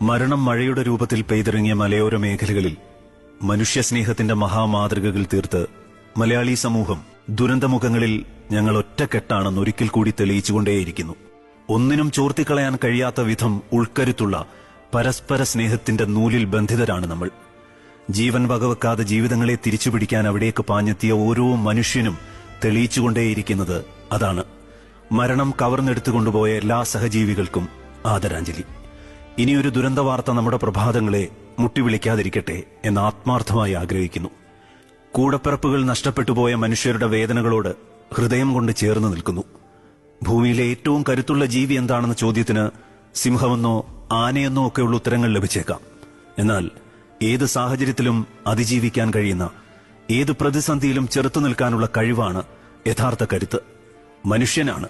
മരണം മഴയുടെ രൂപത്തിൽ പെയ്തിറങ്ങിയ മലയോര മേഖലകളിൽ മനുഷ്യസ്നേഹത്തിന്റെ മഹാമാതൃകകൾ തീർത്ത് മലയാളി സമൂഹം ദുരന്തമുഖങ്ങളിൽ ഞങ്ങൾ ഒറ്റക്കെട്ടാണെന്ന് ഒരിക്കൽ കൂടി തെളിയിച്ചുകൊണ്ടേയിരിക്കുന്നു. ഒന്നിനും ചോർത്തിക്കളയാൻ കഴിയാത്ത വിധം ഉൾക്കരുത്തുള്ള പരസ്പര സ്നേഹത്തിന്റെ നൂലിൽ ബന്ധിതരാണ് നമ്മൾ. ജീവൻ വകവെക്കാതെ ജീവിതങ്ങളെ തിരിച്ചുപിടിക്കാൻ അവിടേക്ക് പാഞ്ഞെത്തിയ ഓരോ മനുഷ്യനും തെളിയിച്ചുകൊണ്ടേയിരിക്കുന്നത് അതാണ്. മരണം കവർന്നെടുത്തുകൊണ്ടുപോയ എല്ലാ സഹജീവികൾക്കും ആദരാഞ്ജലി. ഇനിയൊരു ദുരന്ത വാർത്ത നമ്മുടെ പ്രഭാതങ്ങളെ മുട്ടിവിളിക്കാതിരിക്കട്ടെ എന്ന് ആത്മാർത്ഥമായി ആഗ്രഹിക്കുന്നു. കൂടപ്പിറപ്പുകൾ നഷ്ടപ്പെട്ടുപോയ മനുഷ്യരുടെ വേദനകളോട് ഹൃദയം കൊണ്ട് ചേർന്ന് നിൽക്കുന്നു. ഭൂമിയിലെ ഏറ്റവും കരുത്തുള്ള ജീവി എന്താണെന്ന ചോദ്യത്തിന് സിംഹമെന്നോ ആനയെന്നോ ഒക്കെയുള്ള ഉത്തരങ്ങൾ ലഭിച്ചേക്കാം. എന്നാൽ ഏത് സാഹചര്യത്തിലും അതിജീവിക്കാൻ കഴിയുന്ന, ഏത് പ്രതിസന്ധിയിലും ചെറുത്തു നിൽക്കാനുള്ള കഴിവാണ് യഥാർത്ഥ കരുത്ത്. മനുഷ്യനാണ്